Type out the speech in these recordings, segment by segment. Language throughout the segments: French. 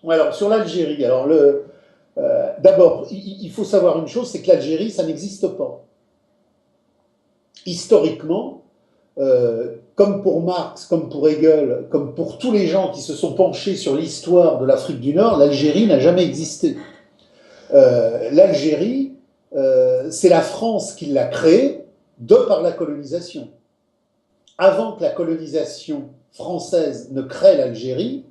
Alors, sur l'Algérie, d'abord, il faut savoir une chose, c'est que l'Algérie, ça n'existe pas. Historiquement, comme pour Marx, comme pour Hegel, comme pour tous les gens qui se sont penchés sur l'histoire de l'Afrique du Nord, l'Algérie n'a jamais existé. L'Algérie, c'est la France qui l'a créée de par la colonisation. Avant que la colonisation française ne crée l'Algérie,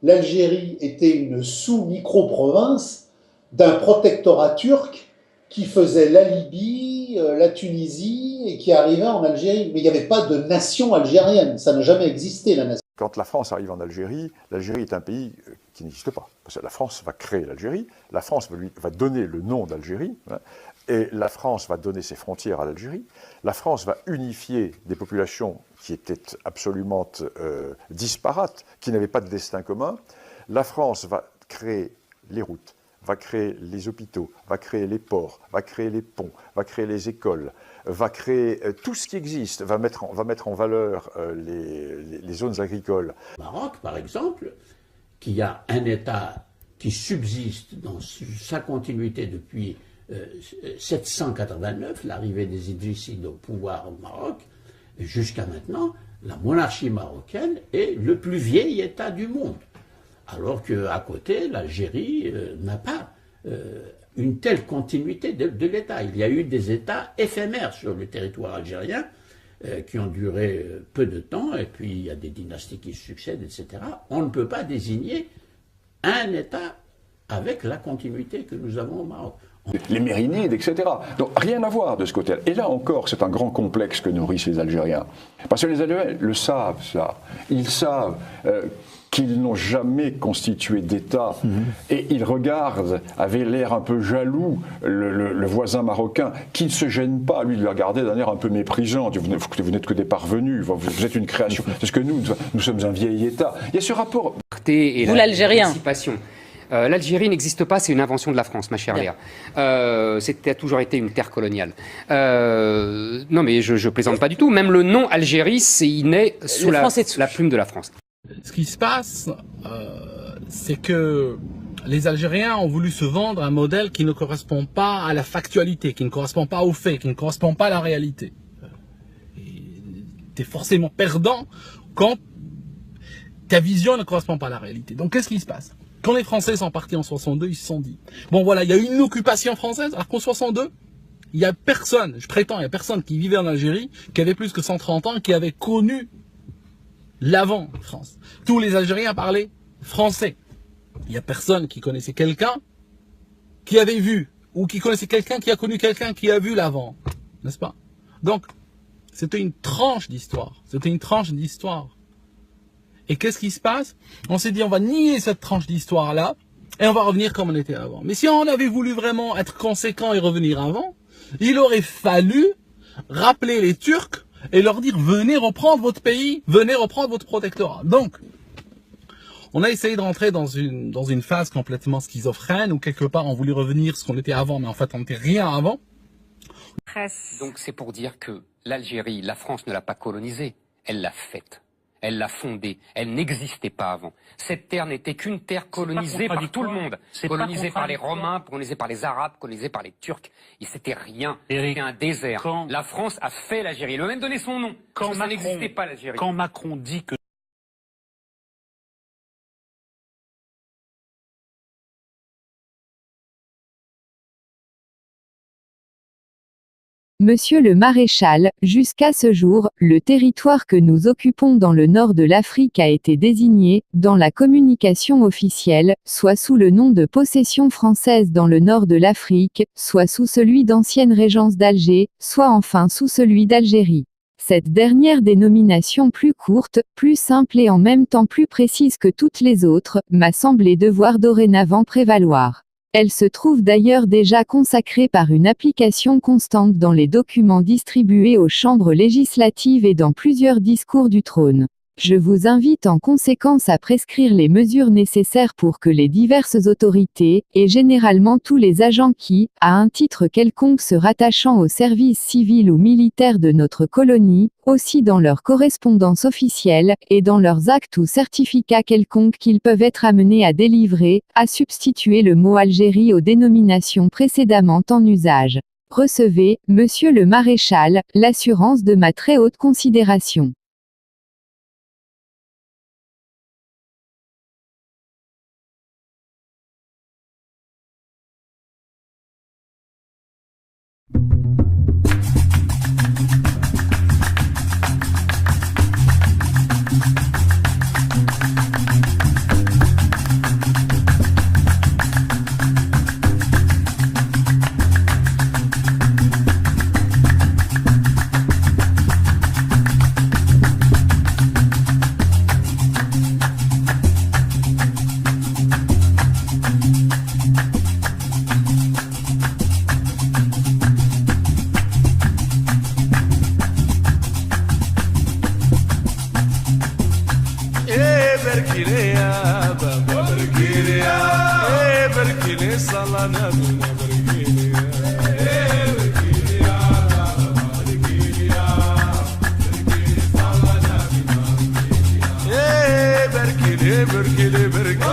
l'Algérie était une sous-micro-province d'un protectorat turc qui faisait la Libye, la Tunisie et qui arrivait en Algérie. Mais il n'y avait pas de nation algérienne, ça n'a jamais existé la nation. Quand la France arrive en Algérie, l'Algérie est un pays qui n'existe pas. Parce que la France va créer l'Algérie, la France va donner le nom d'Algérie, hein, et la France va donner ses frontières à l'Algérie. La France va unifier des populations qui étaient absolument disparates, qui n'avaient pas de destin commun. La France va créer les routes, va créer les hôpitaux, va créer les ports, va créer les ponts, va créer les écoles, va créer tout ce qui existe, va mettre en valeur les zones agricoles. Au Maroc, par exemple, qui a un État qui subsiste dans sa continuité depuis 789, l'arrivée des Idrissides au pouvoir au Maroc, jusqu'à maintenant, la monarchie marocaine est le plus vieil État du monde. Alors qu'à côté, l'Algérie n'a pas une telle continuité de l'État. Il y a eu des États éphémères sur le territoire algérien qui ont duré peu de temps, et puis il y a des dynasties qui succèdent, etc. On ne peut pas désigner un État avec la continuité que nous avons au Maroc. Les Mérinides, etc. Donc rien à voir de ce côté-là. Et là encore, c'est un grand complexe que nourrissent les Algériens. Parce que les Algériens le savent, ça. Ils savent qu'ils n'ont jamais constitué d'État. Et ils regardent, avec l'air un peu jaloux, le voisin marocain, qui ne se gêne pas, lui, de le regarder d'un air un peu méprisant. Vous n'êtes que des parvenus, vous êtes une création. Parce que nous sommes un vieil État. Il y a ce rapport... Vous, l'Algérien. L'Algérie n'existe pas, c'est une invention de la France, ma chère Léa. C'était a toujours été une terre coloniale. Non, mais je plaisante pas du tout. Même le nom Algérie, il naît sous la plume de la France. Ce qui se passe, c'est que les Algériens ont voulu se vendre un modèle qui ne correspond pas à la factualité, qui ne correspond pas aux faits, qui ne correspond pas à la réalité. Tu es forcément perdant quand ta vision ne correspond pas à la réalité. Donc qu'est-ce qui se passe? Quand les Français sont partis en 62, ils se sont dit, bon voilà, il y a eu une occupation française, alors qu'en 62, il y a personne, je prétends, il y a personne qui vivait en Algérie, qui avait plus que 130 ans, qui avait connu l'avant-France. Tous les Algériens parlaient français. Il y a personne qui connaissait quelqu'un qui avait vu, ou qui connaissait quelqu'un qui a connu quelqu'un qui a vu l'avant, n'est-ce pas? Donc, c'était une tranche d'histoire, Et qu'est-ce qui se passe? On s'est dit, on va nier cette tranche d'histoire-là, et on va revenir comme on était avant. Mais si on avait voulu vraiment être conséquent et revenir avant, il aurait fallu rappeler les Turcs et leur dire, venez reprendre votre pays, venez reprendre votre protectorat. Donc, on a essayé de rentrer dans une phase complètement schizophrène, où quelque part on voulait revenir ce qu'on était avant, mais en fait on n'était rien avant. Donc c'est pour dire que l'Algérie, la France ne l'a pas colonisée, elle l'a faite. Elle l'a fondée. Elle n'existait pas avant. Cette terre n'était qu'une terre colonisée par tout le monde. Colonisée par les Romains, colonisée par les Arabes, colonisée par les Turcs. Et c'était rien. C'était un désert. La France a fait l'Algérie. Elle a même donné son nom. Quand ça n'existait pas l'Algérie. Quand Macron dit que Monsieur le maréchal, jusqu'à ce jour, le territoire que nous occupons dans le nord de l'Afrique a été désigné, dans la communication officielle, soit sous le nom de possession française dans le nord de l'Afrique, soit sous celui d'ancienne régence d'Alger, soit enfin sous celui d'Algérie. Cette dernière dénomination plus courte, plus simple et en même temps plus précise que toutes les autres, m'a semblé devoir dorénavant prévaloir. Elle se trouve d'ailleurs déjà consacrée par une application constante dans les documents distribués aux chambres législatives et dans plusieurs discours du trône. Je vous invite en conséquence à prescrire les mesures nécessaires pour que les diverses autorités, et généralement tous les agents qui, à un titre quelconque se rattachant au service civil ou militaire de notre colonie, aussi dans leur correspondance officielle, et dans leurs actes ou certificats quelconques qu'ils peuvent être amenés à délivrer, à substituer le mot Algérie aux dénominations précédemment en usage. Recevez, Monsieur le Maréchal, l'assurance de ma très haute considération.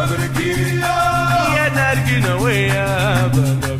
بركي يا نرقنا ويا